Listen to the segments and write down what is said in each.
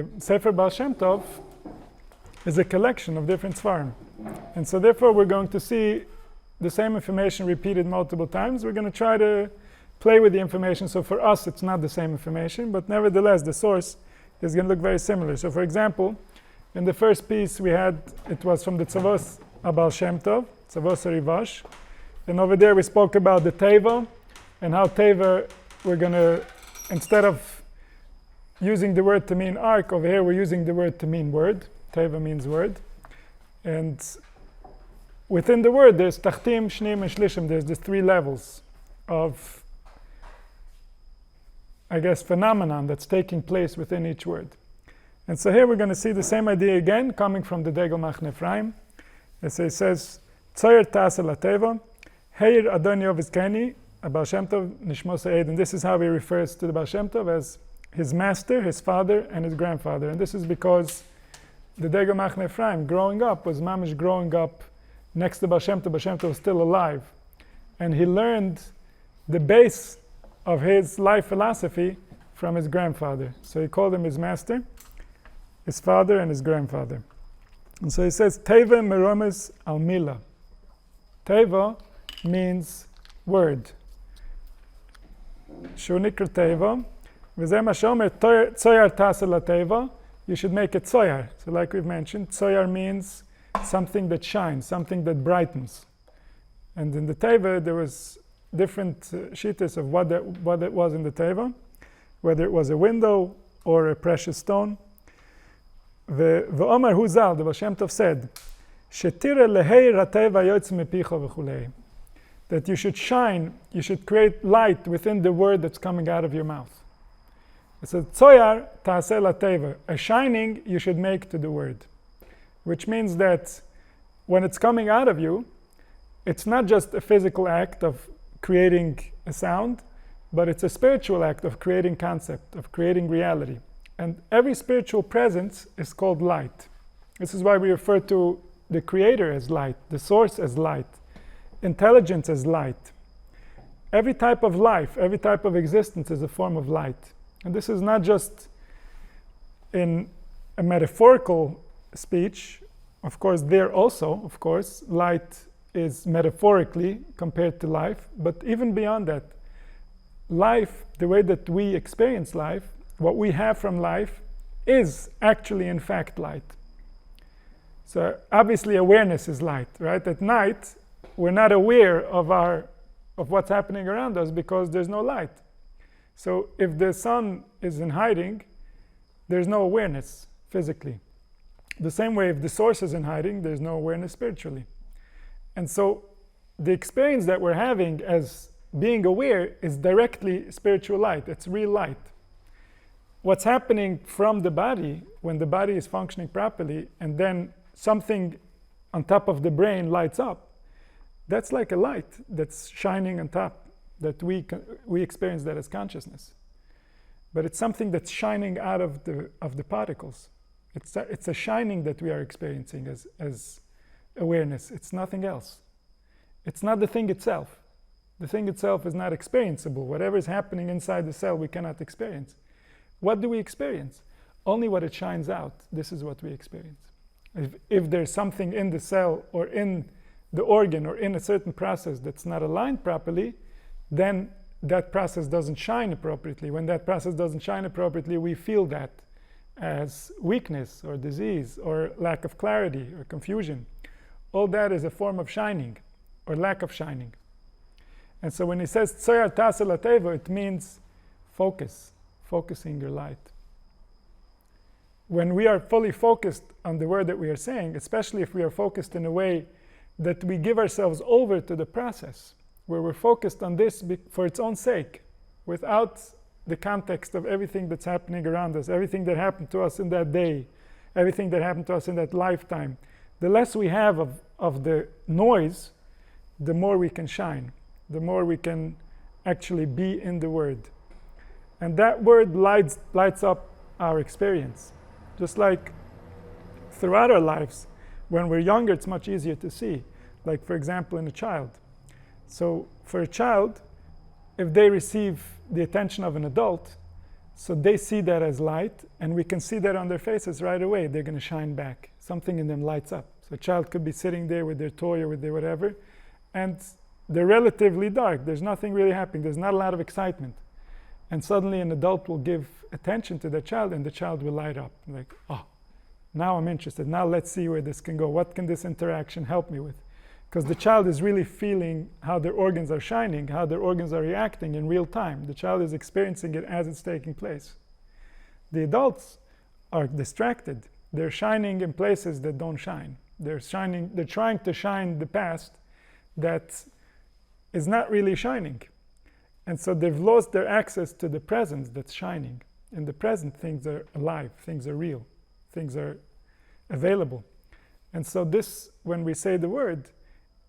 the Sefer Baal Shem Tov is a collection of different svarim. And so therefore we're going to see the same information repeated multiple times. We're going to try to play with the information. So for us, it's not the same information, but nevertheless, the source is going to look very similar. So for example, in the first piece we had, it was from the Tzavos Baal Shem Tov, Tzavos Rivash. And over there we spoke about the Teva, and how Teva, we're going to, instead of using the word to mean ark, over here we're using the word to mean word. Teva means word. And within the word there's Tachtim, Shnim, and Shlishim. There's the three levels of, I guess, phenomenon that's taking place within each word. And so here we're going to see the same idea again, coming from the Degel Machne Ephraim. It says, Tzoyer Tase Lateva, Heir Adon Yovis Keni, Baal Shem Tov Nishmos Eid. And this is how he refers to the Baal Shem Tov as his master, his father, and his grandfather. And this is because the Degel Machne Ephraim, growing up, was mamish growing up next to Baal Shem Tov. Baal Shem Tov was still alive. And he learned the base of his life philosophy from his grandfather. So he called him his master, his father, and his grandfather. And so he says, Teva meromes al mila. Teva means word. Shunikr Teva. V'zeh ma shomer tzoyar tase la Teva. You should make it tzoyar. So like we've mentioned, tzoyar means something that shines, something that brightens. And in the Teva, there was different shittas of what it was in the Teva, whether it was a window or a precious stone. V'omer Huzal, the Baal Shem Tov said, Shetire lehei rateva yotz mepicha v'chulei. That you should shine, you should create light within the word that's coming out of your mouth. It says, Tzoyar ta'aseh lateva. A shining you should make to the word. Which means that when it's coming out of you, it's not just a physical act of creating a sound, but it's a spiritual act of creating concept, of creating reality. And every spiritual presence is called light. This is why we refer to the creator as light, the source as light, intelligence as light. Every type of life, every type of existence is a form of light. And this is not just in a metaphorical speech. Of course, there also, of course, light is metaphorically compared to life. But even beyond that, life, the way that we experience life, what we have from life, is actually in fact light. So obviously awareness is light, right? At night, we're not aware of what's happening around us because there's no light. So if the sun is in hiding, there's no awareness physically. The same way, if the source is in hiding, there's no awareness spiritually. And so the experience that we're having as being aware is directly spiritual light. It's real light. What's happening from the body, when the body is functioning properly, and then something on top of the brain lights up, that's like a light that's shining on top, that we experience that as consciousness. But it's something that's shining out of the particles. It's a shining that we are experiencing as awareness. It's nothing else. It's not the thing itself. The thing itself is not experienceable. Whatever is happening inside the cell, we cannot experience. What do we experience? Only what it shines out. This is what we experience. If there's something in the cell or in the organ or in a certain process that's not aligned properly, then that process doesn't shine appropriately. When that process doesn't shine appropriately, we feel that as weakness or disease or lack of clarity or confusion. All that is a form of shining or lack of shining. And so when he says Tzoyar Tase Lateva, it means focusing your light. When we are fully focused on the word that we are saying, especially if we are focused in a way that we give ourselves over to the process, where we're focused on this for its own sake, without the context of everything that's happening around us, everything that happened to us in that day, everything that happened to us in that lifetime. The less we have of the noise, the more we can shine, the more we can actually be in the word. And that word lights up our experience. Just like throughout our lives, when we're younger, it's much easier to see. Like, for example, in a child. So for a child, if they receive the attention of an adult, So they see that as light, and we can see that on their faces right away. They're going to shine back. Something in them lights up. So a child could be sitting there with their toy or with their whatever, and they're relatively dark. There's nothing really happening. There's not a lot of excitement. And suddenly an adult will give attention to the child, and the child will light up. Like, oh, now I'm interested. Now let's see where this can go. What can this interaction help me with? Because the child is really feeling how their organs are shining, how their organs are reacting in real time. The child is experiencing it as it's taking place. The adults are distracted. They're shining in places that don't shine. They're trying to shine the past that is not really shining. And so they've lost their access to the present that's shining. In the present, things are alive, things are real, things are available. And so this, when we say the word,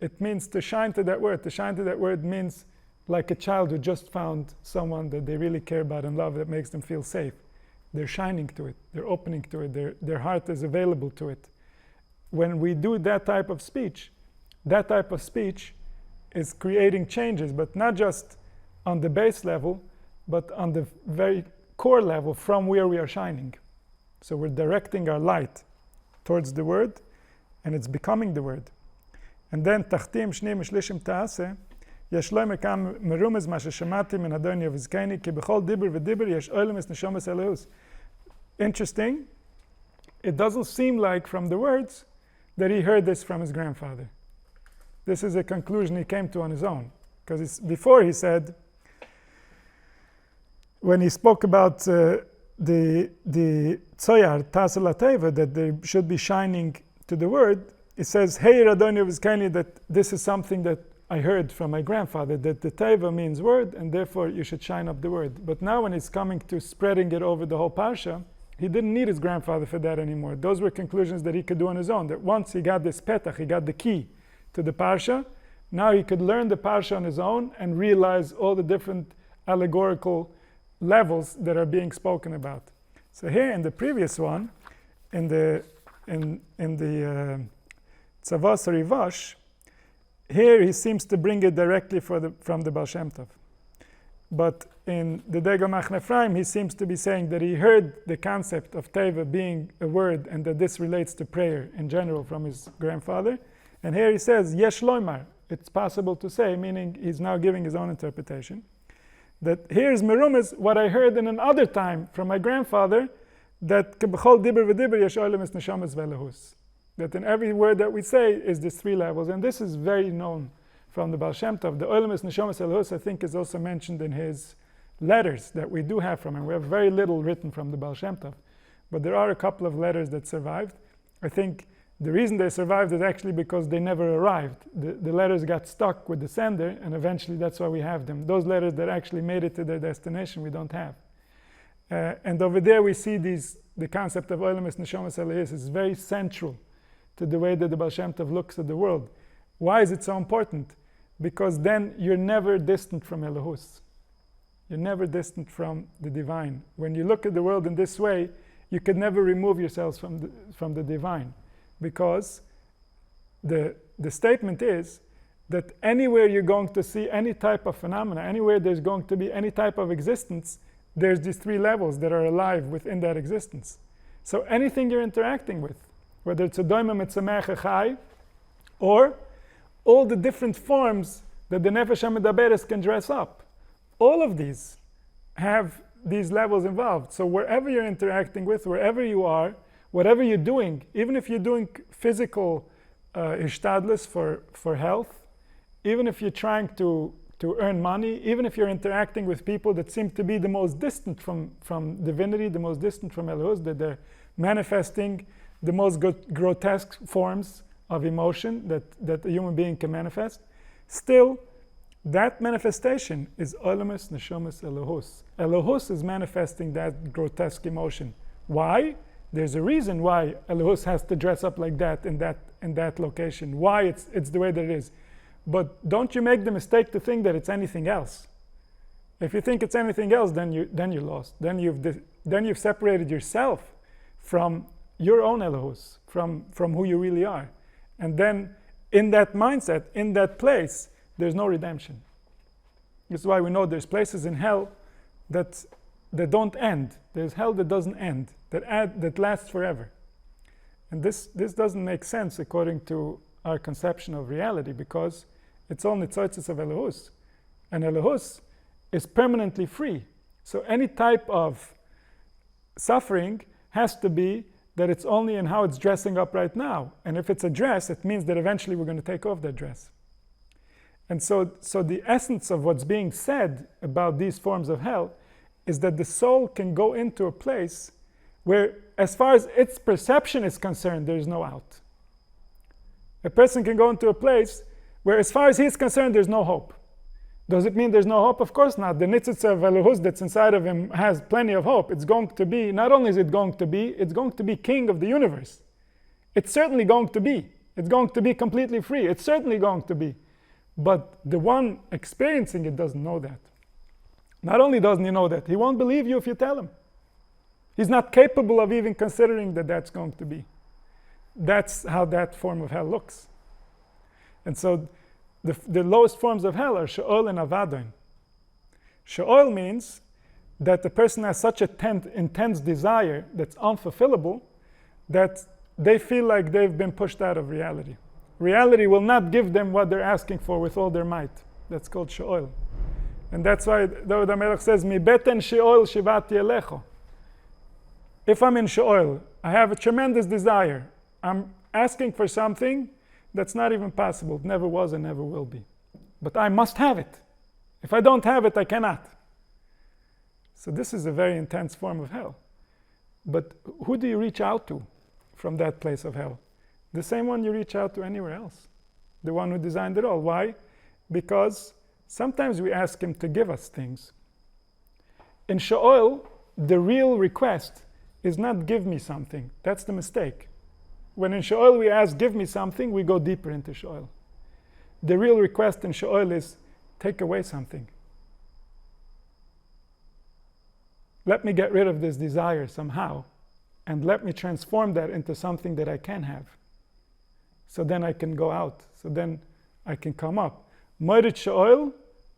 it means to shine to that word. To shine to that word means like a child who just found someone that they really care about and love, that makes them feel safe. They're shining to it. They're opening to it. Their heart is available to it. When we do that type of speech is creating changes, but not just on the base level, but on the very core level from where we are shining. So we're directing our light towards the word, and it's becoming the word. And then תחתים שנים ושלישים תעשה, יש לו מקם מרומז מה ששמעתי מן אדוני וזקני, כי בכל דיבר ודיבר יש אולמס נשומס אלוהוס. Interesting, it doesn't seem like from the words that he heard this from his grandfather. This is a conclusion he came to on his own. Because before he said, when he spoke about the tzoyar, tasel ateva, that they should be shining to the word, it says, hey Radoni Vizkaini, that this is something that I heard from my grandfather, that the teva means word, and therefore you should shine up the word. But now when he's coming to spreading it over the whole parsha, he didn't need his grandfather for that anymore. Those were conclusions that he could do on his own, that once he got this petach, he got the key to the parsha, now he could learn the parsha on his own and realize all the different allegorical levels that are being spoken about. So here in the previous one, in the Tzavos Rivash, here he seems to bring it directly from the Baal Shem Tov. But in the Degel Machne Ephraim, he seems to be saying that he heard the concept of Teva being a word, and that this relates to prayer in general from his grandfather. And here he says, Yesh Loimar, it's possible to say, meaning he's now giving his own interpretation, that here's Merumas, what I heard in another time from my grandfather, that Kebechol Dibber V'Dibber Yesh Oilem Es Neshamas Ve'Lehus. That in every word that we say is these three levels, and this is very known from the Baal Shem Tov. The Oilem Es Neshamas Ve'Lehus, I think, is also mentioned in his letters that we do have from him. We have very little written from the Baal Shem Tov, but there are a couple of letters that survived. I think the reason they survived is actually because they never arrived. The letters got stuck with the sender, and eventually that's why we have them. Those letters that actually made it to their destination, we don't have. And over there we see the concept of Oilem Es Neshamas Ve'Lehus is very central to the way that the Baal Shem Tov looks at the world. Why is it so important? Because then you're never distant from Elohus. You're never distant from the divine. When you look at the world in this way, you could never remove yourselves from the divine. Because the statement is that anywhere you're going to see any type of phenomena, anywhere there's going to be any type of existence, there's these three levels that are alive within that existence. So anything you're interacting with, whether it's a doima metzameach chai, or all the different forms that the nefesh hamedaberes can dress up, all of these have these levels involved. So wherever you're interacting with, wherever you are, whatever you're doing, even if you're doing physical ishtadlus for health, even if you're trying to earn money, even if you're interacting with people that seem to be the most distant from divinity, the most distant from Elohus, that they're manifesting the most grotesque forms of emotion that a human being can manifest, still that manifestation is Olemus Neshomas Elohus. Elohus is manifesting that grotesque emotion. Why? There's a reason why Elohus has to dress up like that in that location. Why it's the way that it is. But don't you make the mistake to think that it's anything else. If you think it's anything else, then you're lost. Then you've separated yourself from your own Elohus, from who you really are. And then in that mindset, in that place, there's no redemption. This is why we know there's places in hell that that don't end. There's hell that doesn't end, that lasts forever. And this doesn't make sense according to our conception of reality, because it's all nitzotzes of Elohus. And Elohus is permanently free. So any type of suffering has to be that it's only in how it's dressing up right now. And if it's a dress, it means that eventually we're going to take off that dress. And so the essence of what's being said about these forms of hell is that the soul can go into a place where, as far as its perception is concerned, there's no out. A person can go into a place where, as far as he's concerned, there's no hope. Does it mean there's no hope? Of course not. The nitzitz of Elohus that's inside of him has plenty of hope. It's going to be, not only is it going to be, it's going to be king of the universe. It's certainly going to be. It's going to be completely free. It's certainly going to be. But the one experiencing it doesn't know that. Not only doesn't he know that, he won't believe you if you tell him. He's not capable of even considering that that's going to be. That's how that form of hell looks. And so the lowest forms of hell are Sheol and Avadon. Sheol means that the person has such an intense desire that's unfulfillable that they feel like they've been pushed out of reality. Reality will not give them what they're asking for with all their might. That's called Sheol. And that's why David HaMelech says, Mi beten Sheol shivati elecho. If I'm in Sheol, I have a tremendous desire. I'm asking for something that's not even possible. It never was and never will be. But I must have it. If I don't have it, I cannot. So this is a very intense form of hell. But who do you reach out to from that place of hell? The same one you reach out to anywhere else. The one who designed it all. Why? Because sometimes we ask him to give us things. In Sheol, the real request is not give me something. That's the mistake. When in Sheol we ask give me something, we go deeper into Sheol. The real request in Sheol is take away something. Let me get rid of this desire somehow, and let me transform that into something that I can have. So then I can go out. So then I can come up. Moirit Sheol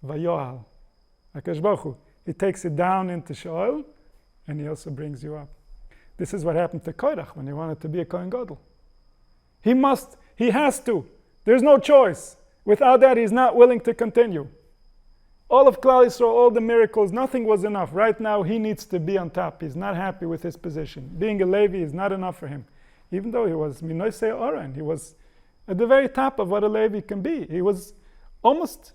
vayoal. HaKadosh Baruch Hu, he takes it down into Sheol, and he also brings you up. This is what happened to Korach when he wanted to be a Kohen Gadol. He has to. There's no choice. Without that, he's not willing to continue. All of Klal Yisrael, all the miracles, nothing was enough. Right now, he needs to be on top. He's not happy with his position. Being a Levi is not enough for him. Even though he was Minoisei Oren, he was at the very top of what a Levi can be. He was almost,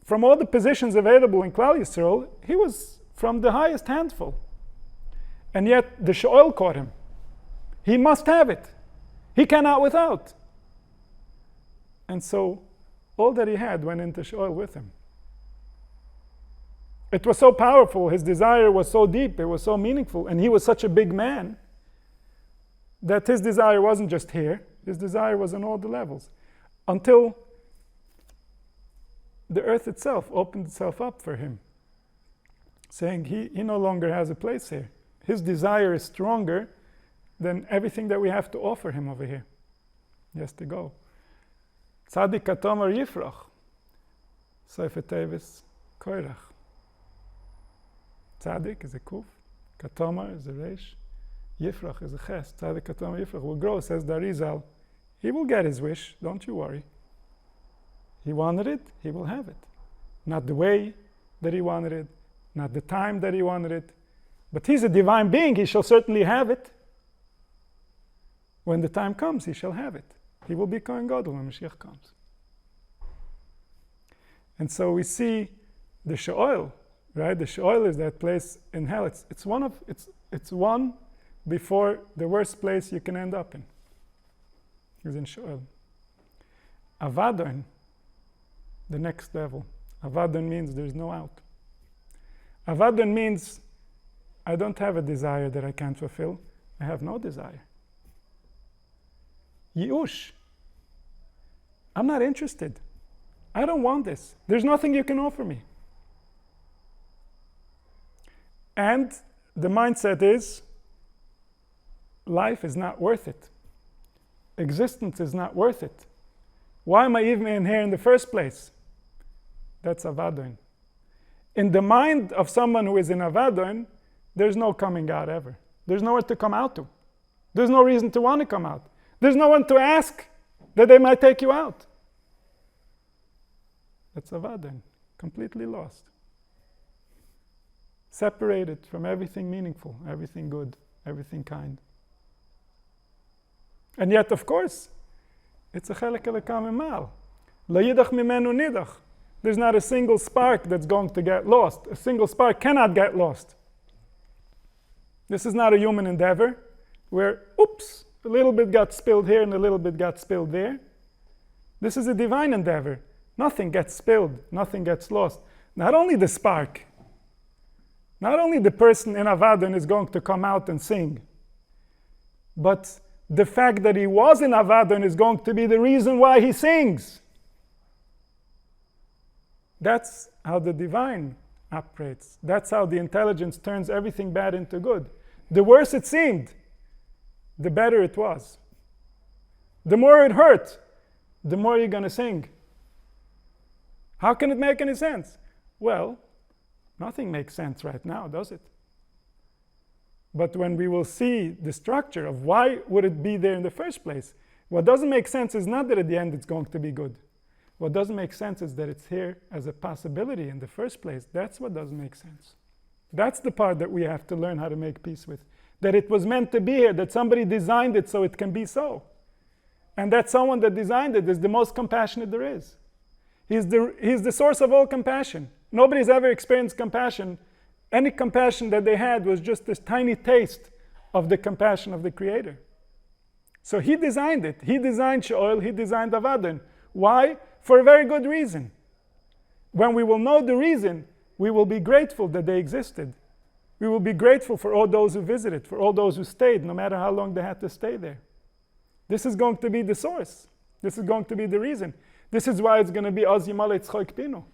from all the positions available in Klal Yisrael, he was from the highest handful. And yet, the Sheol caught him. He must have it. He cannot without. And so, all that he had went into Sheol with him. It was so powerful, his desire was so deep, it was so meaningful, and he was such a big man that his desire wasn't just here, his desire was on all the levels. Until the earth itself opened itself up for him, saying he no longer has a place here. His desire is stronger than everything that we have to offer him over here. He has to go. Tzadik katomar yifrach. Sefer Tevis koirach. Tzadik is a kuf. Katomar is a resh. Yifrach is a ches. Tzadik katomar yifrach will grow, says the Arizal. He will get his wish, don't you worry. He wanted it, he will have it. Not the way that he wanted it, not the time that he wanted it. But he's a divine being, he shall certainly have it. When the time comes, he shall have it. He will be Kohen Gadol when Mashiach comes. And so we see the Sheol, right? The Sheol is that place in hell. It's one before the worst place you can end up in. Is in Sheol. Avadon, the next level. Avadon means there's no out. Avadon means I don't have a desire that I can't fulfill. I have no desire. Yi'ush. I'm not interested. I don't want this. There's nothing you can offer me. And the mindset is, life is not worth it. Existence is not worth it. Why am I even in here in the first place? That's Avadon. In the mind of someone who is in Avadon, there's no coming out ever. There's nowhere to come out to. There's no reason to want to come out. There's no one to ask that they might take you out. That's Avadon, completely lost. Separated from everything meaningful, everything good, everything kind. And yet, of course, it's a chelek elokam imal. Lo yidach mimenu nidach. There's not a single spark that's going to get lost. A single spark cannot get lost. This is not a human endeavor where, oops, a little bit got spilled here and a little bit got spilled there. This is a divine endeavor. Nothing gets spilled, nothing gets lost. Not only the spark, not only the person in Avadon is going to come out and sing, but the fact that he was in Avadon is going to be the reason why he sings. That's how the divine operates. That's how the intelligence turns everything bad into good. The worse it seemed, the better it was. The more it hurt, the more you're going to sing. How can it make any sense? Well, nothing makes sense right now, does it? But when we will see the structure of why would it be there in the first place, what doesn't make sense is not that at the end it's going to be good. What doesn't make sense is that it's here as a possibility in the first place. That's what doesn't make sense. That's the part that we have to learn how to make peace with. That it was meant to be here, that somebody designed it so it can be so. And that someone that designed it is the most compassionate there is. He's the source of all compassion. Nobody's ever experienced compassion. Any compassion that they had was just this tiny taste of the compassion of the Creator. So he designed it. He designed Sheol, he designed Avadon. Why? For a very good reason. When we will know the reason, we will be grateful that they existed. We will be grateful for all those who visited, for all those who stayed, no matter how long they had to stay there. This is going to be the source. This is going to be the reason. This is why it's going to be Az Yimalei Tzchok Pinu.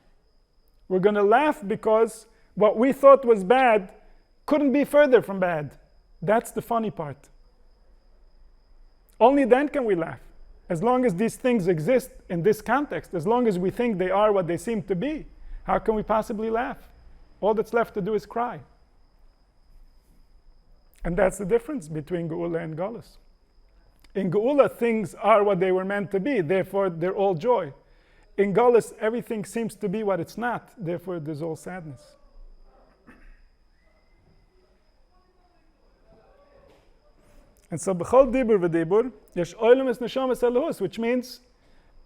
We're going to laugh because what we thought was bad couldn't be further from bad. That's the funny part. Only then can we laugh. As long as these things exist in this context, as long as we think they are what they seem to be, how can we possibly laugh? All that's left to do is cry. And that's the difference between Geula and Galus. In Geula, things are what they were meant to be, therefore they're all joy. In Galus, everything seems to be what it's not, therefore there's all sadness. And so, b'chol dibur v'dibur, yesh oilem es neshamas elohus, which means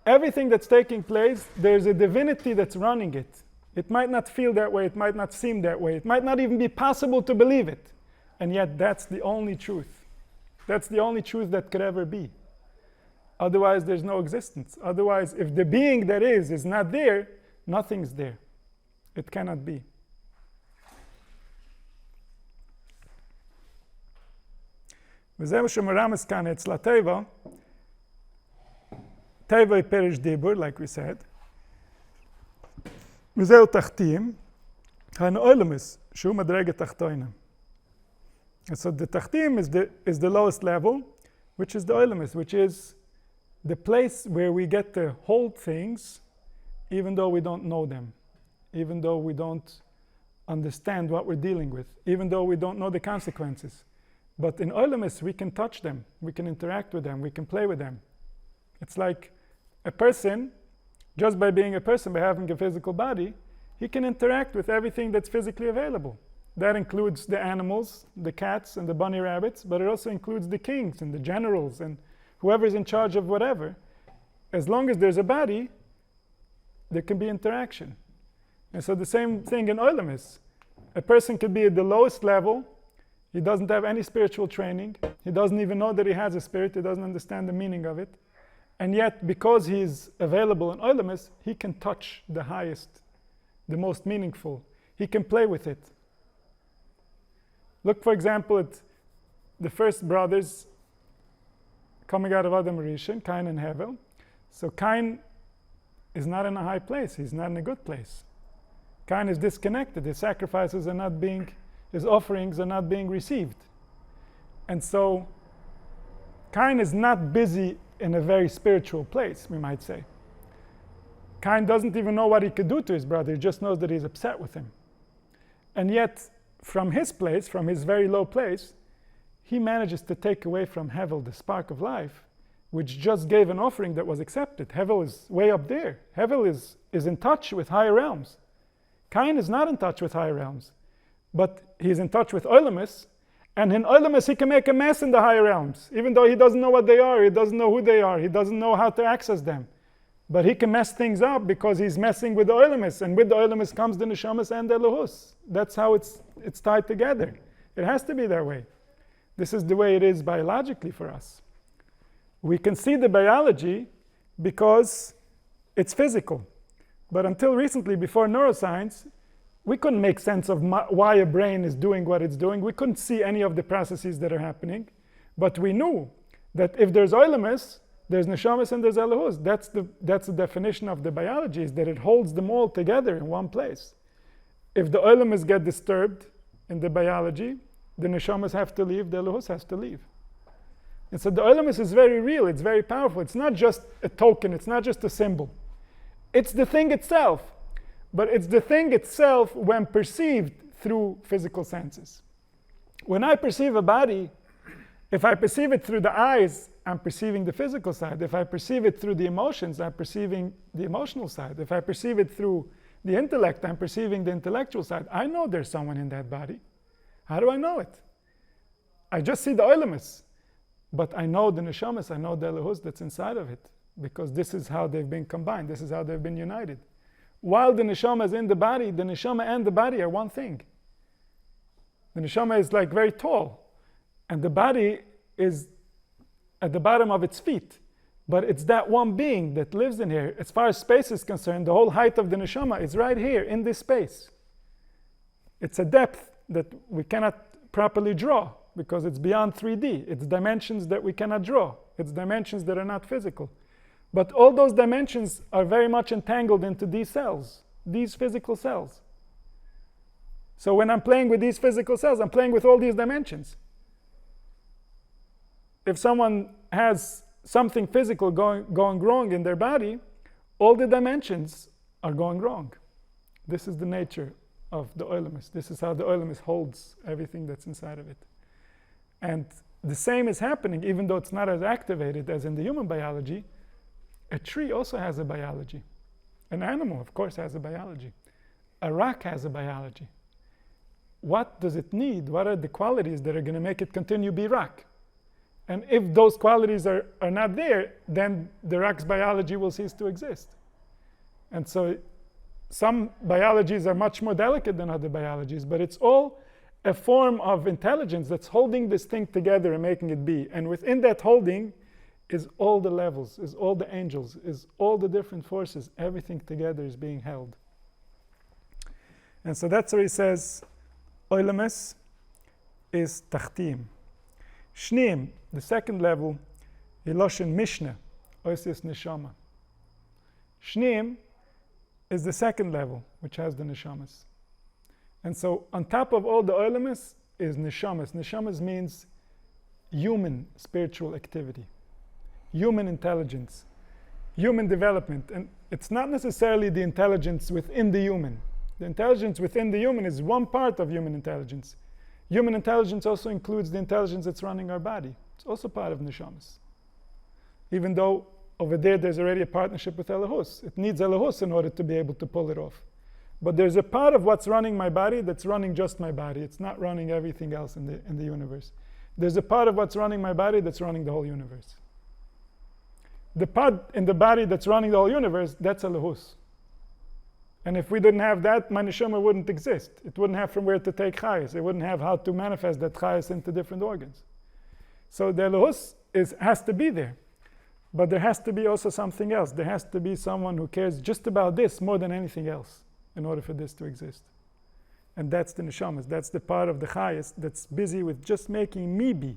everything that's taking place, there's a divinity that's running it. It might not feel that way, it might not seem that way, it might not even be possible to believe it. And yet that's the only truth. That's the only truth that could ever be. Otherwise, there's no existence. Otherwise, if the being that is not there, nothing's there. It cannot be. וזה מה שמרמז כאן אצל הטבע. טבע היא פרש דיבור, like we said. וזהו תחתים, הנעולמס, שהוא מדרגה תחתונה. And so the tachtim is the lowest level, which is the oilemis, which is the place where we get to hold things even though we don't know them, even though we don't understand what we're dealing with, even though we don't know the consequences. But in oilemis, we can touch them, we can interact with them, we can play with them. It's like a person, just by being a person, by having a physical body, he can interact with everything that's physically available. That includes the animals, the cats and the bunny rabbits, but it also includes the kings and the generals and whoever's in charge of whatever. As long as there's a body, there can be interaction. And so the same thing in oilemis. A person could be at the lowest level, he doesn't have any spiritual training, he doesn't even know that he has a spirit, he doesn't understand the meaning of it. And yet, because he's available in oilemis, he can touch the highest, the most meaningful. He can play with it. Look, for example, at the first brothers coming out of Adam Rishon, Cain and Hevel. So Cain is not in a high place. He's not in a good place. Cain is disconnected. His sacrifices are not being, his offerings are not being received. And so Cain is not busy in a very spiritual place, we might say. Cain doesn't even know what he could do to his brother. He just knows that he's upset with him. And yet, from his place, from his very low place, he manages to take away from Hevel the spark of life, which just gave an offering that was accepted. Hevel is way up there. Hevel is in touch with higher realms. Cain is not in touch with higher realms, but he's in touch with Oilimus, and in Oilimus he can make a mess in the higher realms, even though he doesn't know what they are, he doesn't know who they are, he doesn't know how to access them. But he can mess things up because he's messing with the Oilimus, and with the Oilimus comes the Neshamas and the Elohus. That's how it's tied together. It has to be that way. This is the way it is biologically for us. We can see the biology because it's physical. But until recently, before neuroscience, we couldn't make sense of why a brain is doing what it's doing. We couldn't see any of the processes that are happening. But we knew that if there's Oilimus, there's Neshamas and there's Elohus. That's the definition of the biology, is that it holds them all together in one place. If the Oilimus get disturbed in the biology, the Neshamas have to leave, the Elohus has to leave. And so the Oilimus is very real, it's very powerful. It's not just a token, it's not just a symbol. It's the thing itself. But it's the thing itself when perceived through physical senses. When I perceive a body, if I perceive it through the eyes, I'm perceiving the physical side. If I perceive it through the emotions, I'm perceiving the emotional side. If I perceive it through the intellect, I'm perceiving the intellectual side. I know there's someone in that body. How do I know it? I just see the Oilimus. But I know the Neshamas, I know the Elohus that's inside of it. Because this is how they've been combined. This is how they've been united. While the Neshama is in the body, the Neshama and the body are one thing. The Neshama is like very tall. And the body is at the bottom of its feet. But it's that one being that lives in here. As far as space is concerned, the whole height of the Neshama is right here in this space. It's a depth that we cannot properly draw because it's beyond 3D. It's dimensions that we cannot draw. It's dimensions that are not physical. But all those dimensions are very much entangled into these cells, these physical cells. So when I'm playing with these physical cells, I'm playing with all these dimensions. If someone has something physical going wrong in their body, all the dimensions are going wrong. This is the nature of the Oilimus. This is how the Oilimus holds everything that's inside of it. And the same is happening, even though it's not as activated as in the human biology. A tree also has a biology. An animal, of course, has a biology. A rock has a biology. What does it need? What are the qualities that are going to make it continue to be rock? And if those qualities are not there, then the rock's biology will cease to exist. And so some biologies are much more delicate than other biologies, but it's all a form of intelligence that's holding this thing together and making it be. And within that holding is all the levels, is all the angels, is all the different forces. Everything together is being held. And so that's where he says, Oilimus is Tachtim. Shneim, the second level, Iloshin Mishnah, Oisis Neshama. Shneim is the second level, which has the Neshamas. And so on top of all the Oilimus is Neshamas. Neshamas means human spiritual activity. Human intelligence, human development. And it's not necessarily the intelligence within the human. The intelligence within the human is one part of human intelligence. Human intelligence also includes the intelligence that's running our body. It's also part of Neshamas. Even though over there's already a partnership with Elohus. It needs Elohus in order to be able to pull it off. But there's a part of what's running my body that's running just my body. It's not running everything else in the universe. There's a part of what's running my body that's running the whole universe. The part in the body that's running the whole universe, that's Elohus. And if we didn't have that, my neshama wouldn't exist. It wouldn't have from where to take chayas. It wouldn't have how to manifest that chayas into different organs. So the Elohus has to be there. But there has to be also something else. There has to be someone who cares just about this more than anything else in order for this to exist. And that's the neshamas. That's the part of the chayas that's busy with just making me be,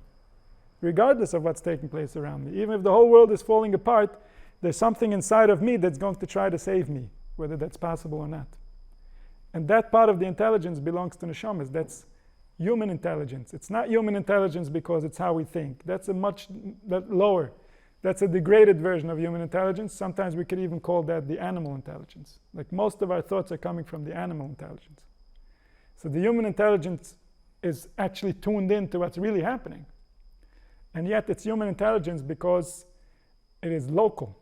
regardless of what's taking place around me. Even if the whole world is falling apart, there's something inside of me that's going to try to save me, whether that's possible or not. And that part of the intelligence belongs to neshamas. That's human intelligence. It's not human intelligence because it's how we think. That's a much lower. That's a degraded version of human intelligence. Sometimes we could even call that the animal intelligence. Like most of our thoughts are coming from the animal intelligence. So the human intelligence is actually tuned into what's really happening. And yet it's human intelligence because it is local.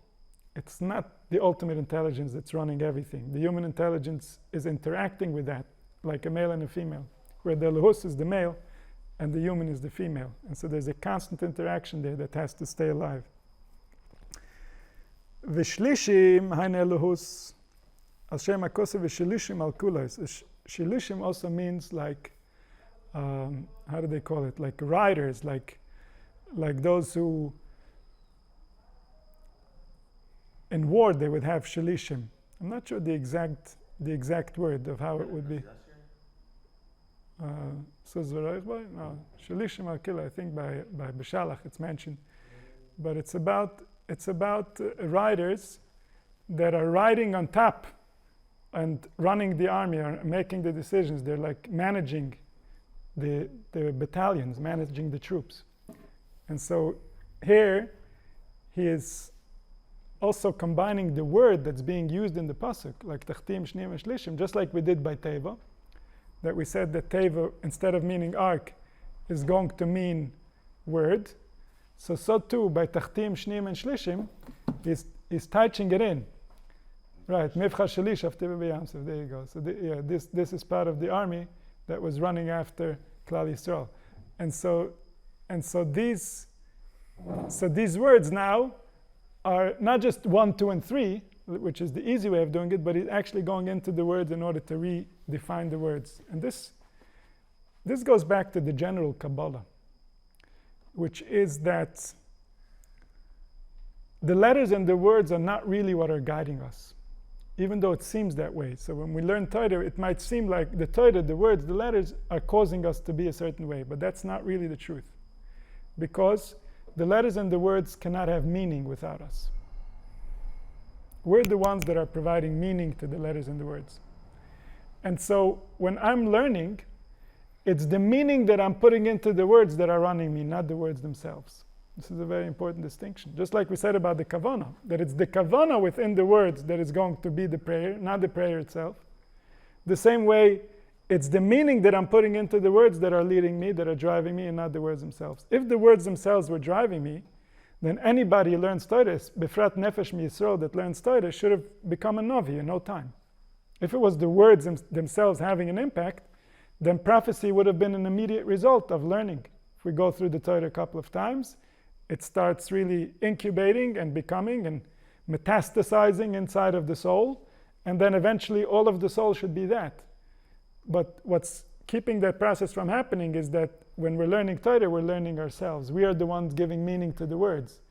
It's not the ultimate intelligence that's running everything. The human intelligence is interacting with that, like a male and a female, where the Elohus is the male and the human is the female. And so there's a constant interaction there that has to stay alive. Vishlishim hain Elohus al shem hakosev v'shilishim al kulos. Shilishim also means like, how do they call it? Like riders, like those who, in war they would have shilishim. I'm not sure the exact word of how it would be. No, shilishim al kila, I think by Beshalach it's mentioned. But it's about riders that are riding on top and running the army or making the decisions. They're like managing the battalions, managing the troops. And so here he is also combining the word that's being used in the pasuk, like tachtim, shnim, and shlishim, just like we did by teva, that we said that teva, instead of meaning ark, is going to mean word. So too by tachtim, shnim, and shlishim, he's touching it in. Right, mivcha shalish af teva b'yamsev. There you go. So this is part of the army that was running after Klal Yisrael, and so these words now are not just 1, 2, and 3, which is the easy way of doing it, but it's actually going into the words in order to redefine the words. And this goes back to the general kabbalah, which is that the letters and the words are not really what are guiding us, even though it seems that way. So when we learn Torah, it might seem like the Torah, the words, the letters are causing us to be a certain way, but that's not really the truth. Because the letters and the words cannot have meaning without us. We're the ones that are providing meaning to the letters and the words. And so when I'm learning, it's the meaning that I'm putting into the words that are running me, not the words themselves. This is a very important distinction. Just like we said about the kavanah, that it's the kavanah within the words that is going to be the prayer, not the prayer itself. The same way, it's the meaning that I'm putting into the words that are leading me, that are driving me, and not the words themselves. If the words themselves were driving me, then anybody who learns Torah, Befrat Nefesh Yisrael that learns Torah, should have become a Navi in no time. If it was the words themselves having an impact, then prophecy would have been an immediate result of learning. If we go through the Torah a couple of times, it starts really incubating and becoming and metastasizing inside of the soul, and then eventually all of the soul should be that. But what's keeping that process from happening is that when we're learning Torah, we're learning ourselves. We are the ones giving meaning to the words.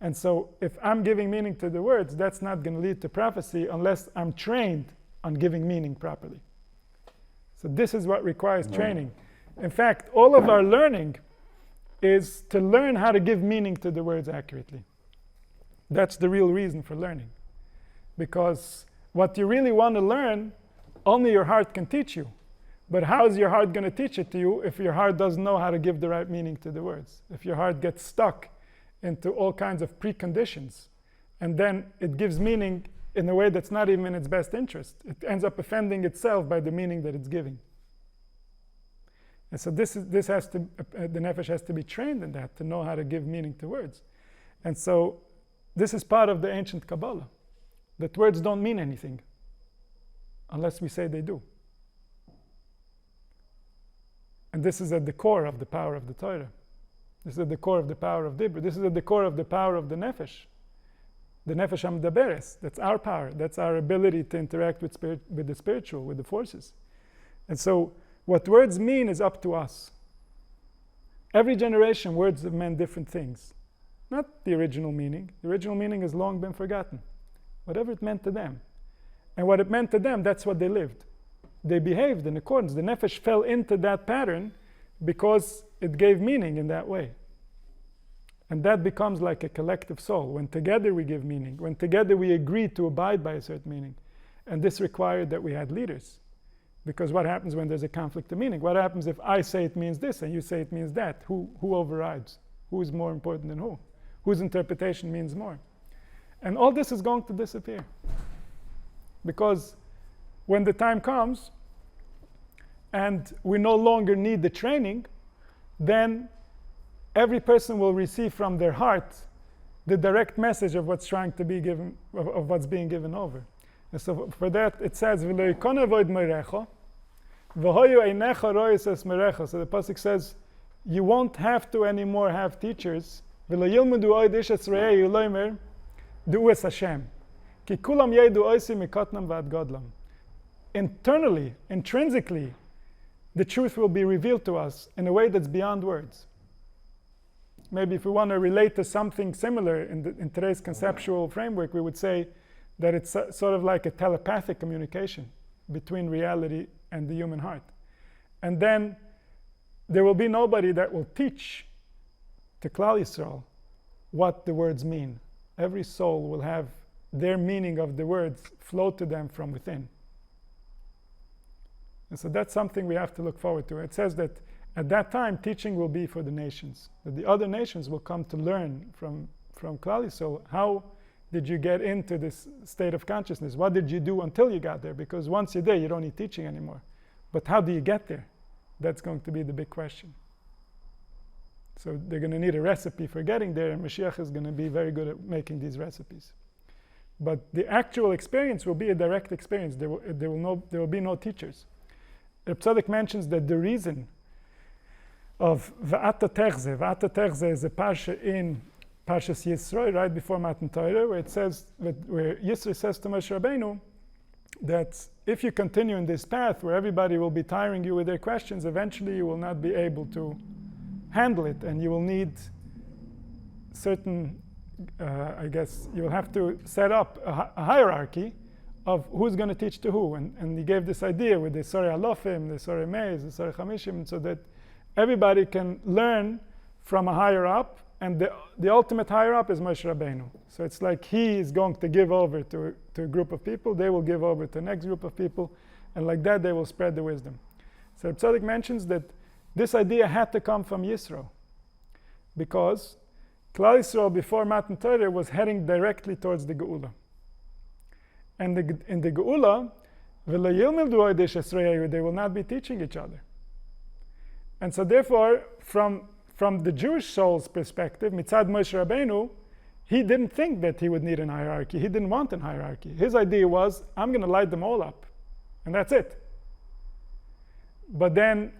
And so if I'm giving meaning to the words, that's not going to lead to prophecy unless I'm trained on giving meaning properly. So this is what requires training. In fact, all of our learning is to learn how to give meaning to the words accurately. That's the real reason for learning. Because what you really want to learn, only your heart can teach you. But how is your heart going to teach it to you if your heart doesn't know how to give the right meaning to the words? If your heart gets stuck into all kinds of preconditions, and then it gives meaning in a way that's not even in its best interest. It ends up offending itself by the meaning that it's giving. And so the nefesh has to be trained in that, to know how to give meaning to words. And so this is part of the ancient kabbalah, that words don't mean anything unless we say they do. And this is at the core of the power of the Torah. This is at the core of the power of Dibur. This is at the core of the power of the nefesh. The nefesh hamdaberes. That's our power. That's our ability to interact with the spiritual, with the forces. And so what words mean is up to us. Every generation, words have meant different things. Not the original meaning. The original meaning has long been forgotten. Whatever it meant to them. And what it meant to them, that's what they lived. They behaved in accordance. The nefesh fell into that pattern because it gave meaning in that way. And that becomes like a collective soul. When together we give meaning, when together we agree to abide by a certain meaning. And this required that we had leaders. Because what happens when there's a conflict of meaning? What happens if I say it means this and you say it means that? Who overrides? Who is more important than who? Whose interpretation means more? And all this is going to disappear. Because when the time comes, and we no longer need the training, then every person will receive from their heart the direct message of what's trying to be given, of what's being given over. And so for that it says, so the pasuk says, you won't have to anymore have teachers. Internally, intrinsically, the truth will be revealed to us in a way that's beyond words. Maybe if we want to relate to something similar in today's conceptual framework, we would say that it's sort of like a telepathic communication between reality and the human heart. And then there will be nobody that will teach to Klal Yisrael what the words mean. Every soul will have their meaning of the words flow to them from within. And so that's something we have to look forward to. It says that at that time, teaching will be for the nations. That the other nations will come to learn from Klal Yisrael. How did you get into this state of consciousness? What did you do until you got there? Because once you're there, you don't need teaching anymore. But how do you get there? That's going to be the big question. So they're going to need a recipe for getting there, and Mashiach is going to be very good at making these recipes. But the actual experience will be a direct experience. There will be no teachers. Reb Tzadok mentions that the reason of Va'ata Terze is a parsha in Parshas Yisro, right before Matan Torah, where it says, where Yisro says to Moshe Rabbeinu that if you continue in this path where everybody will be tiring you with their questions, eventually you will not be able to handle it, and you will need certain, I guess, you will have to set up a hierarchy of who's going to teach to who. And he gave this idea with the Sorei Alofim, the Sorei Meis, the Sorei Chamishim, so that everybody can learn from a higher up, and the ultimate higher up is Moshe Rabbeinu. So it's like he is going to give over to a group of people, they will give over to the next group of people, and like that they will spread the wisdom. So Reb Tzadok mentions that this idea had to come from Yisro, because Klal Yisrael before Matan Torah was heading directly towards the Geula. And in the Geula, they will not be teaching each other. And so therefore, from the Jewish soul's perspective, Mitzad Moshe Rabbeinu, he didn't think that he would need an hierarchy. He didn't want an hierarchy. His idea was, I'm going to light them all up, and that's it. But then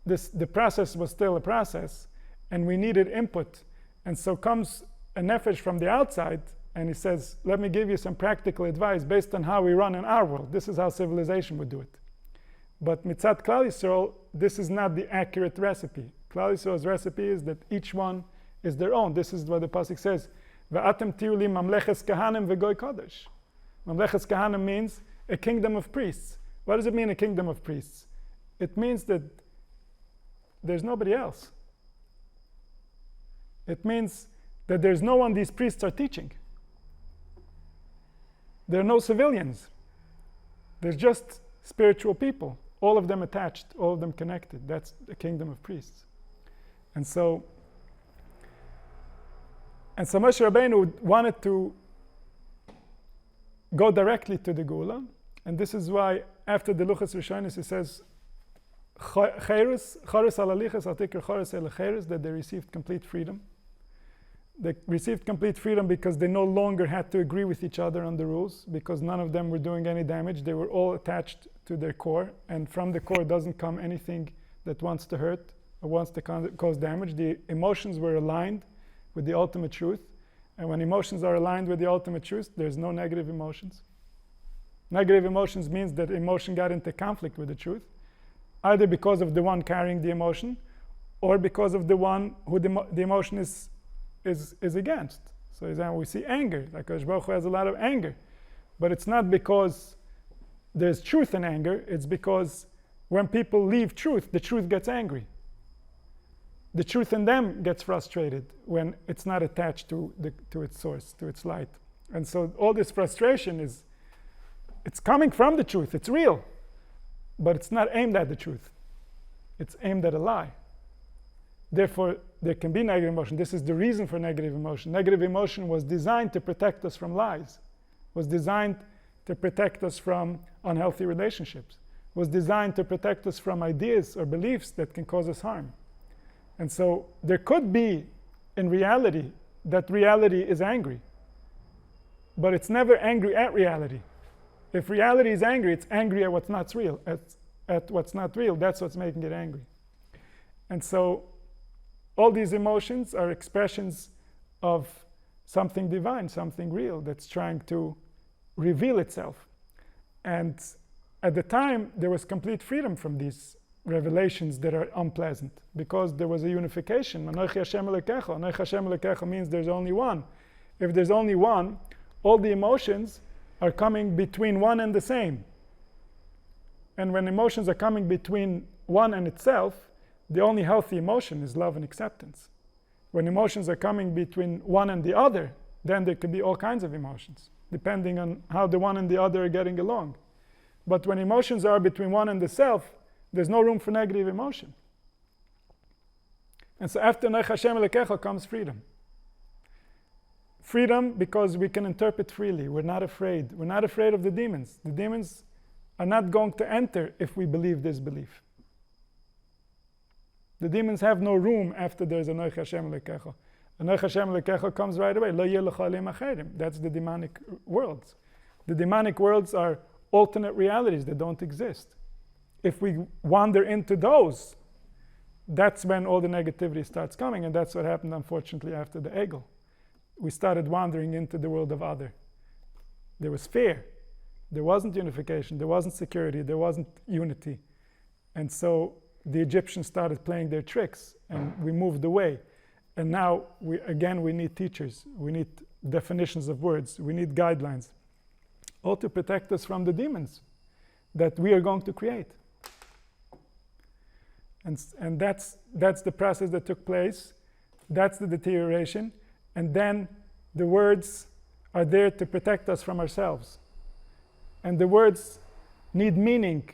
the process was still a process, and we needed input. And so comes a nefesh from the outside, and he says, let me give you some practical advice based on how we run in our world. This is how civilization would do it. But Mitzat Klal Yisrael, this is not the accurate recipe. Klal Yisrael's recipe is that each one is their own. This is what the pasuk says. Va'atem tiyu li mamleches kahanim v'goy kodesh. Mamleches kahanim means a kingdom of priests. What does it mean, a kingdom of priests? It means that there's nobody else. It means that there's no one these priests are teaching. There are no civilians. There's just spiritual people, all of them attached, all of them connected. That's the kingdom of priests. And so Moshe Rabbeinu wanted to go directly to the Geula, and this is why after the Luchas Rishonis he says that they received complete freedom. They received complete freedom because they no longer had to agree with each other on the rules, because none of them were doing any damage. They were all attached to their core, and from the core doesn't come anything that wants to hurt or wants to cause damage. The emotions were aligned with the ultimate truth, and when emotions are aligned with the ultimate truth, there's no negative emotions. Negative emotions means that emotion got into conflict with the truth, either because of the one carrying the emotion or because of the one who the emotion is against. So example, we see anger. Like Hakadosh Baruch Hu has a lot of anger, but it's not because there's truth in anger. It's because when people leave truth, the truth gets angry. The truth in them gets frustrated when it's not attached to its source, to its light. And so all this frustration it's coming from the truth. It's real, but it's not aimed at the truth. It's aimed at a lie. Therefore, there can be negative emotion. This is the reason for negative emotion. Negative emotion was designed to protect us from lies, was designed to protect us from unhealthy relationships, was designed to protect us from ideas or beliefs that can cause us harm. And so there could be, in reality, that reality is angry. But it's never angry at reality. If reality is angry, it's angry at what's not real. At what's not real, that's what's making it angry. And so all these emotions are expressions of something divine, something real that's trying to reveal itself. And at the time, there was complete freedom from these revelations that are unpleasant, because there was a unification. Anochi Hashem Elokecha. Anochi Hashem Elokecha means there's only one. If there's only one, all the emotions are coming between one and the same. And when emotions are coming between one and itself, the only healthy emotion is love and acceptance. When emotions are coming between one and the other, then there could be all kinds of emotions, depending on how the one and the other are getting along. But when emotions are between one and the self, there's no room for negative emotion. And so after Anochi Hashem Elokecha comes freedom. Freedom because we can interpret freely. We're not afraid. We're not afraid of the demons. The demons are not going to enter if we believe this belief. The demons have no room after there's Anochi Hashem Elokecha. Anochi Hashem Elokecha comes right away. Lo yeh lecha elim acherim. That's the demonic worlds. The demonic worlds are alternate realities that don't exist. If we wander into those, that's when all the negativity starts coming, and that's what happened, unfortunately, after the Egel. We started wandering into the world of other. There was fear. There wasn't unification. There wasn't security. There wasn't unity. And so the Egyptians started playing their tricks, and we moved away. And now, we need teachers. We need definitions of words. We need guidelines, all to protect us from the demons that we are going to create. And that's the process that took place. That's the deterioration. And then the words are there to protect us from ourselves. And the words need meaning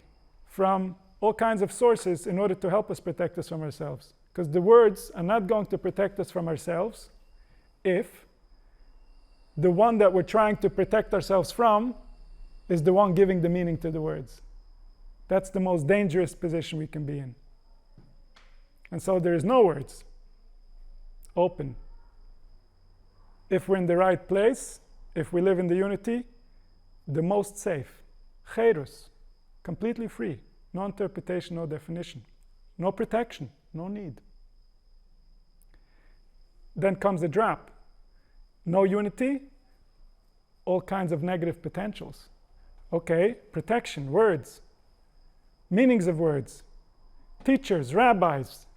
from all kinds of sources in order to help us protect us from ourselves. Because the words are not going to protect us from ourselves if the one that we're trying to protect ourselves from is the one giving the meaning to the words. That's the most dangerous position we can be in. And so there is no words. Open. If we're in the right place, if we live in the unity, the most safe. Cherus. Completely free. No interpretation, no definition. No protection, no need. Then comes a drop. No unity, all kinds of negative potentials. Okay, protection, words, meanings of words, teachers, rabbis.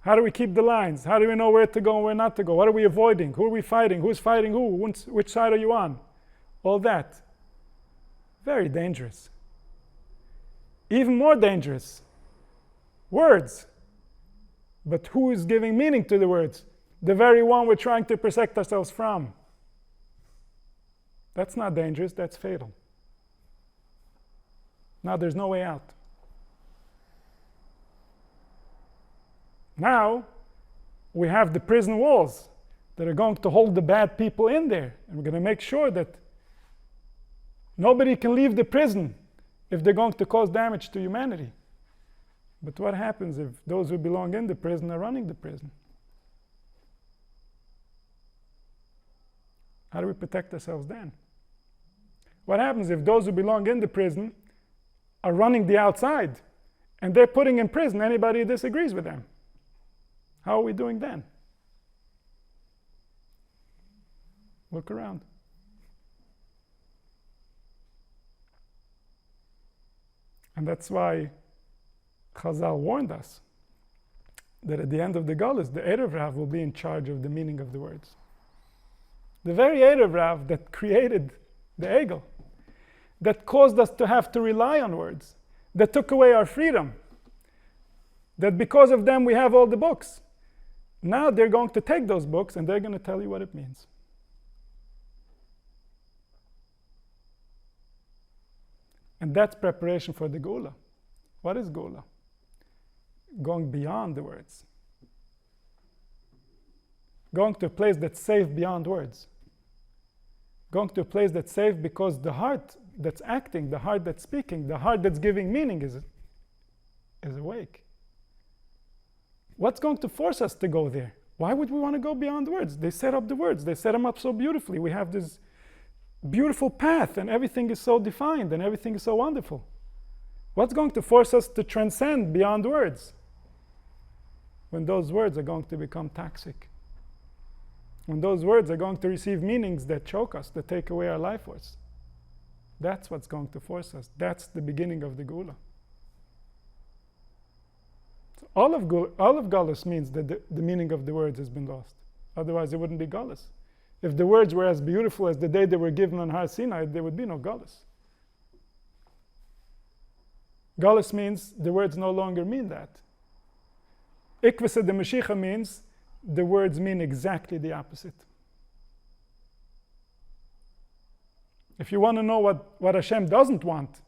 How do we keep the lines? How do we know where to go and where not to go? What are we avoiding? Who are we fighting? Who's fighting who? Which side are you on? All that. Very dangerous. Even more dangerous. Words. But who is giving meaning to the words? The very one we're trying to protect ourselves from. That's not dangerous, that's fatal. Now there's no way out. Now we have the prison walls that are going to hold the bad people in there. And we're going to make sure that nobody can leave the prison if they're going to cause damage to humanity. But what happens if those who belong in the prison are running the prison? How do we protect ourselves then? What happens if those who belong in the prison are running the outside and they're putting in prison anybody who disagrees with them? How are we doing then? Look around. And that's why Chazal warned us that at the end of the Galus, the Erev Rav will be in charge of the meaning of the words. The very Erev Rav that created the Egel, that caused us to have to rely on words, that took away our freedom, that because of them we have all the books. Now they're going to take those books and they're going to tell you what it means. And that's preparation for the Geula. What is Geula? Going beyond the words. Going to a place that's safe beyond words. going to a place that's safe because the heart that's acting, the heart that's speaking, the heart that's giving meaning is awake. What's going to force us to go there? Why would we want to go beyond words? They set up the words. They set them up so beautifully. We have this beautiful path and everything is so defined and everything is so wonderful. What's going to force us to transcend beyond words when those words are going to become toxic? When those words are going to receive meanings that choke us, that take away our life force? That's what's going to force us. That's the beginning of the Geula. So all of Galus means that the meaning of the words has been lost. Otherwise it wouldn't be Galus. If the words were as beautiful as the day they were given on Har Sinai, there would be no Galus. Galus means the words no longer mean that. Ikvasa de Mashiach means the words mean exactly the opposite. If you want to know what Hashem doesn't want,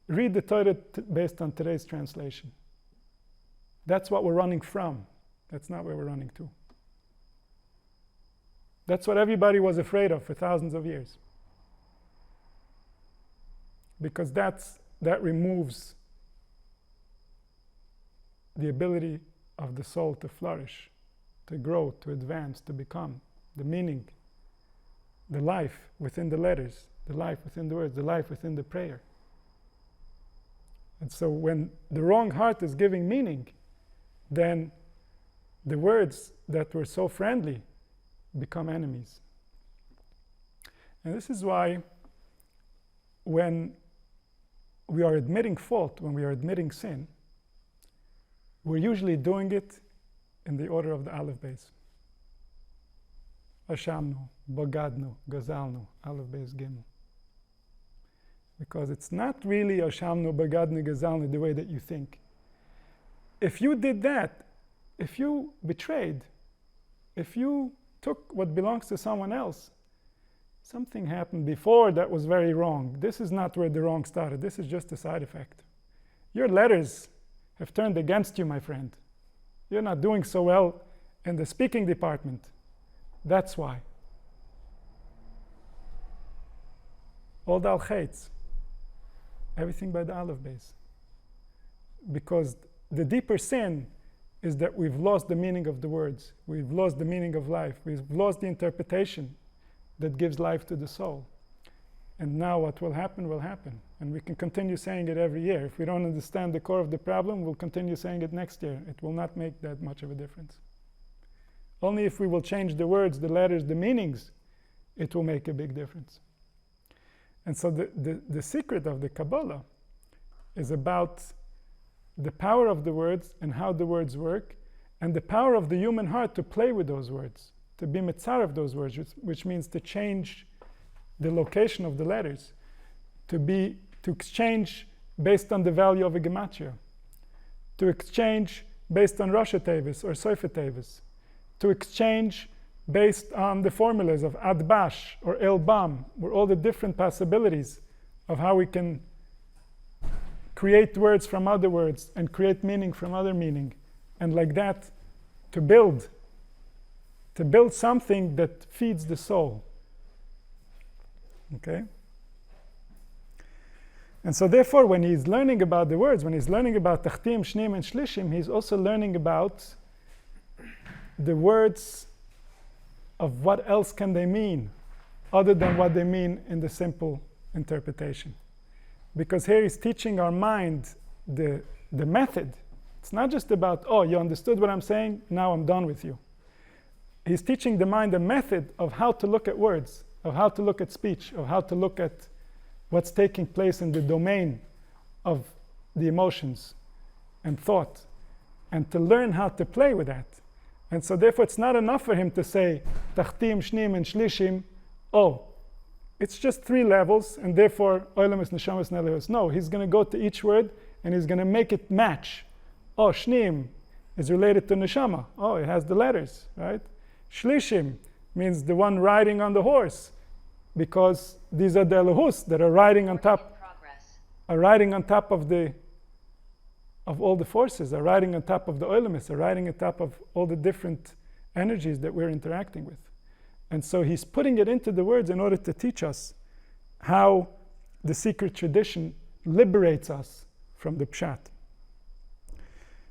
read the Torah based on today's translation. That's what we're running from. That's not where we're running to. That's what everybody was afraid of for thousands of years. Because that removes the ability of the soul to flourish, to grow, to advance, to become, the meaning, the life within the letters, the life within the words, the life within the prayer. And so when the wrong heart is giving meaning, then the words that were so friendly become enemies. And this is why when we are admitting fault, when we are admitting sin, we're usually doing it in the order of the Aleph Beis. Ashamnu, Bogadnu, Gazalnu, Aleph Beis Gimel. Because it's not really Ashamnu, Bogadnu, Gazalnu the way that you think. If you did that, if you betrayed, if you took what belongs to someone else, something happened before that was very wrong. This is not where the wrong started. This is just a side effect. Your letters have turned against you, my friend. You're not doing so well in the speaking department. That's why. All the al-Khaitz. Everything by the Aleph Beis. Because the deeper sin is that we've lost the meaning of the words. We've lost the meaning of life. We've lost the interpretation that gives life to the soul. And now what will happen, will happen. And we can continue saying it every year. If we don't understand the core of the problem, we'll continue saying it next year. It will not make that much of a difference. Only if we will change the words, the letters, the meanings, it will make a big difference. And so the secret of the Kabbalah is about the power of the words and how the words work, and the power of the human heart to play with those words, to be mitzar of those words, which means to change the location of the letters, to exchange based on the value of a gematria, to exchange based on Rosh Tevis or Sofer Tevis, to exchange based on the formulas of Adbash or Elbam, or all the different possibilities of how we can create words from other words and create meaning from other meaning, and like that to build something that feeds the soul. Okay? And so therefore when he's learning about the words, when he's learning about Tachtim, Shnim and Shlishim, he's also learning about the words of what else can they mean other than what they mean in the simple interpretation. Because here he's teaching our mind the method. It's not just about, oh, you understood what I'm saying, now I'm done with you. He's teaching the mind a method of how to look at words, of how to look at speech, of how to look at what's taking place in the domain of the emotions and thought, and to learn how to play with that. And so therefore it's not enough for him to say Tachtim, Shnim and Shlishim, oh, it's just 3 levels, and therefore Olam Neshamas Nelehos. No, he's going to go to each word and he's going to make it match. Oh, Shnim is related to Neshama. Oh, it has the letters, right? Shlishim means the one riding on the horse, because these are the Elohus that are riding on top of all the forces, are riding on top of the Olamis, are riding on top of all the different energies that we're interacting with. And so he's putting it into the words in order to teach us how the secret tradition liberates us from the pshat.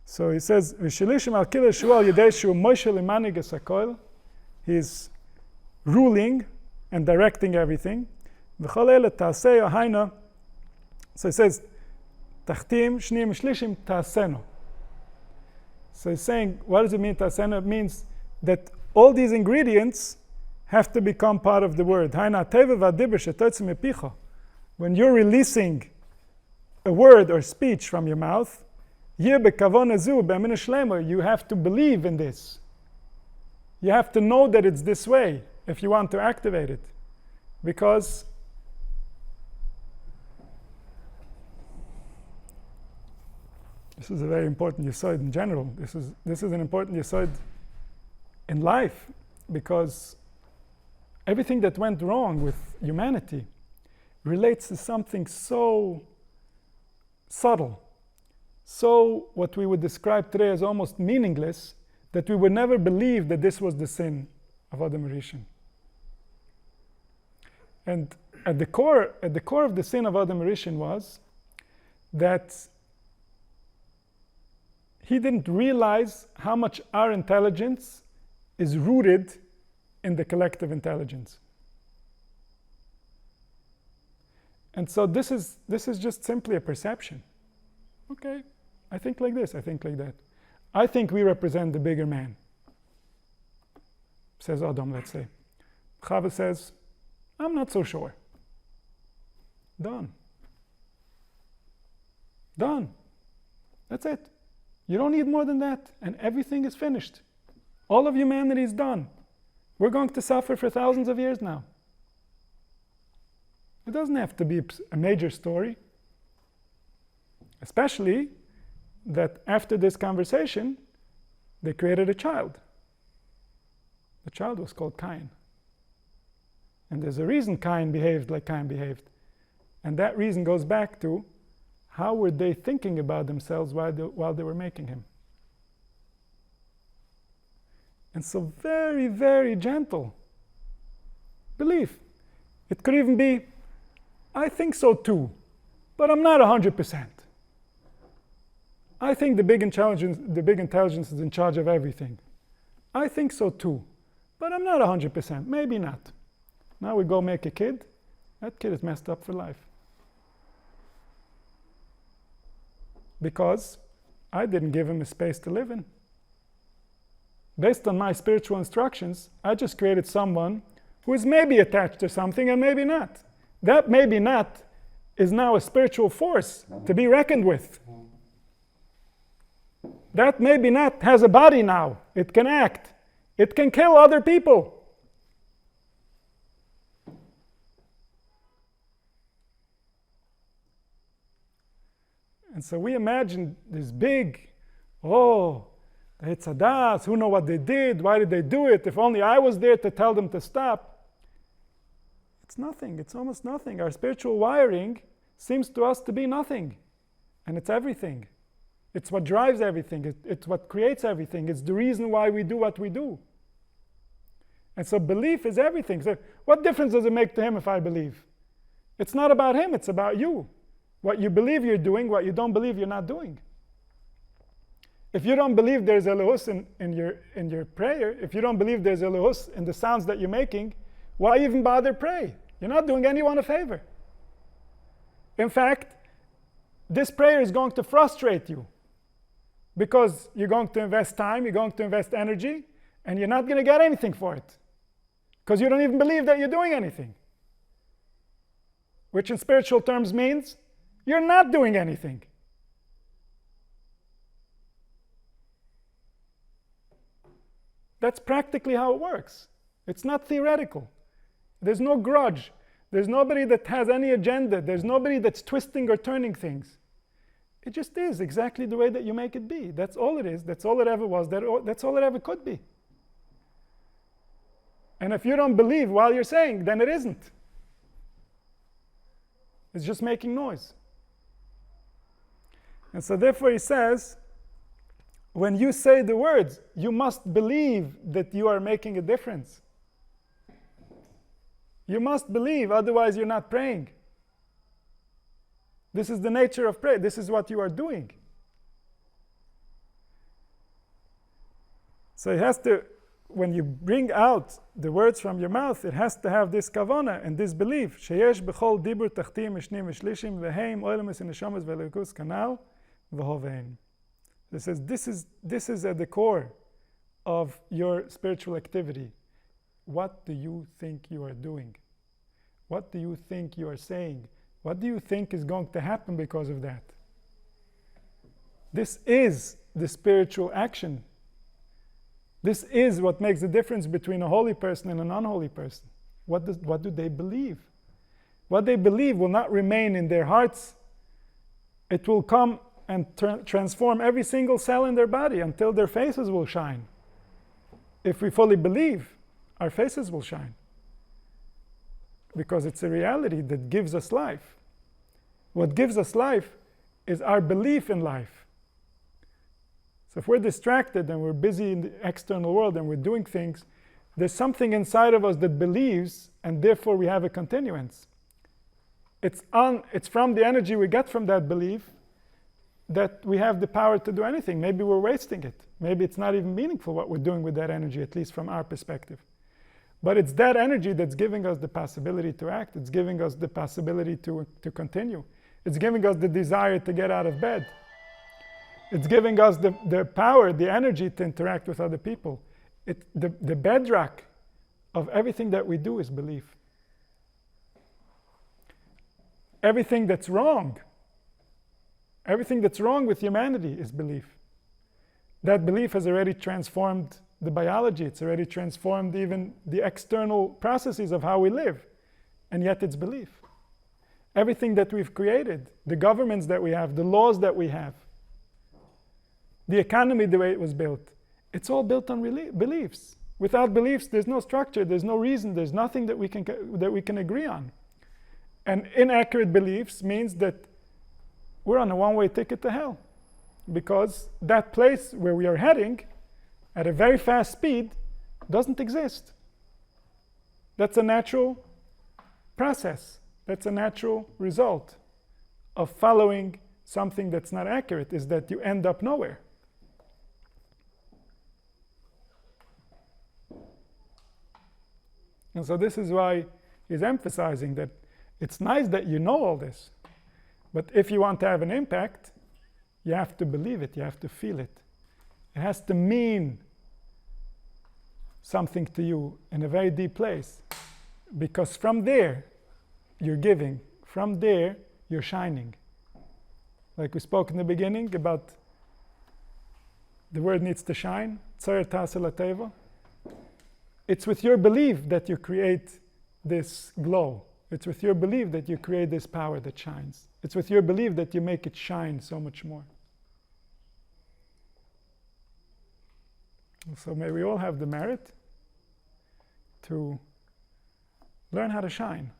So he says, "V'shilishim al kila shual yedeshu Moshe limanig esakol." He's ruling and directing everything. V'chol ele ta'aseh haina. So he says, "Tachtim shnim shlishim ta'aseno." So he's saying, what does it mean ta'aseno? It means that all these ingredients have to become part of the word. Haina teva v'adibur shetotzim mepicha. When you're releasing a word or speech from your mouth, you have to believe in this. You have to know that it's this way if you want to activate it. Because this is a very important yesod in general. This is an important yesod in life, because everything that went wrong with humanity relates to something so subtle, so what we would describe today as almost meaningless, that we would never believe that this was the sin of Adam Rishon. And at the core of the sin of Adam Rishon was that he didn't realize how much our intelligence is rooted in the collective intelligence. And so this is just simply a perception. Okay, I think like this, I think like that. I think we represent the bigger man, says Adam, let's say. Chava says, I'm not so sure. Done. Done. That's it. You don't need more than that, and everything is finished. All of humanity is done. We're going to suffer for thousands of years now. It doesn't have to be a major story. Especially that after this conversation, they created a child. The child was called Cain. And there's a reason Cain behaved like Cain behaved. And that reason goes back to how were they thinking about themselves while they were making him. And so very, very gentle belief. It could even be, I think so too, but I'm not 100%. I think the big intelligence is in charge of everything. I think so too, but I'm not 100%, maybe not. Now we go make a kid, that kid is messed up for life. Because I didn't give him a space to live in. Based on my spiritual instructions, I just created someone who is maybe attached to something and maybe not. That maybe not is now a spiritual force to be reckoned with. That maybe not has a body now. It can act. It can kill other people. And so we imagine this big, the Hitzadas, who know what they did, why did they do it, if only I was there to tell them to stop. It's nothing, it's almost nothing. Our spiritual wiring seems to us to be nothing. And it's everything. It's what drives everything. It's what creates everything. It's the reason why we do what we do. And so belief is everything. So what difference does it make to him if I believe? It's not about him, it's about you. What you believe you're doing, what you don't believe you're not doing. If you don't believe there's Elohus in your prayer, if you don't believe there's Elohus in the sounds that you're making, why even bother pray? You're not doing anyone a favor. In fact, this prayer is going to frustrate you, because you're going to invest time, you're going to invest energy, and you're not going to get anything for it, because you don't even believe that you're doing anything. Which in spiritual terms means you're not doing anything. That's practically how it works. It's not theoretical. There's no grudge. There's nobody that has any agenda. There's nobody that's twisting or turning things. It just is exactly the way that you make it be. That's all it is. That's all it ever was. That's all it ever could be. And if you don't believe while you're saying, then it isn't. It's just making noise. And so therefore he says, when you say the words, you must believe that you are making a difference. You must believe, otherwise you're not praying. This is the nature of prayer. This is what you are doing. So it has to, when you bring out the words from your mouth, it has to have this kavana and this belief. Sheyesh b'chol dibur tachtim mishnim mishlishim v'heim oilemus ineshamas v'elikus kanal v'hovein. It says this is at the core of your spiritual activity. What do you think you are doing? What do you think you are saying? What do you think is going to happen because of that? This is the spiritual action. This is what makes the difference between a holy person and an unholy person. What do they believe? What they believe will not remain in their hearts. It will come and transform every single cell in their body until their faces will shine. If we fully believe, our faces will shine. Because it's a reality that gives us life. What gives us life is our belief in life. So if we're distracted and we're busy in the external world and we're doing things, there's something inside of us that believes, and therefore we have a continuance. It's from the energy we get from that belief that we have the power to do anything. Maybe we're wasting it. Maybe it's not even meaningful what we're doing with that energy, at least from our perspective. But it's that energy that's giving us the possibility to act. It's giving us the possibility to continue. It's giving us the desire to get out of bed. It's giving us the power, the energy to interact with other people. The bedrock of everything that we do is belief. Everything that's wrong with humanity is belief. That belief has already transformed the biology. It's already transformed even the external processes of how we live. And yet it's belief. Everything that we've created, the governments that we have, the laws that we have, the economy the way it was built, it's all built on beliefs. Without beliefs, there's no structure, there's no reason, there's nothing that we can agree on. And inaccurate beliefs means that we're on a one-way ticket to hell. Because that place where we are heading at a very fast speed doesn't exist. That's a natural process. That's a natural result of following something that's not accurate, is that you end up nowhere. And so this is why he's emphasizing that it's nice that you know all this, but if you want to have an impact, you have to believe it, you have to feel it. It has to mean something to you in a very deep place, because from there you're giving, from there you're shining. Like we spoke in the beginning about the word needs to shine, Tzoyer Taseh Lateva. It's with your belief that you create this glow. It's with your belief that you create this power that shines. It's with your belief that you make it shine so much more. So may we all have the merit to learn how to shine.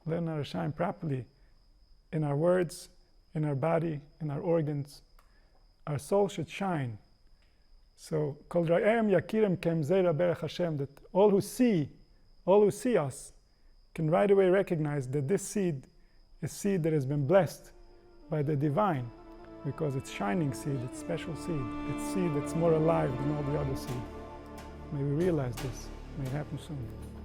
Learn how to shine properly in our words, in our body, in our organs. Our soul should shine. So, Kol Ra'ayim Yakirem Kem Zeira Berech Hashem, that all who see us can right away recognize that this seed is seed that has been blessed by the divine, because it's shining seed, it's special seed, it's seed that's more alive than all the other seed. May we realize this. May it happen soon.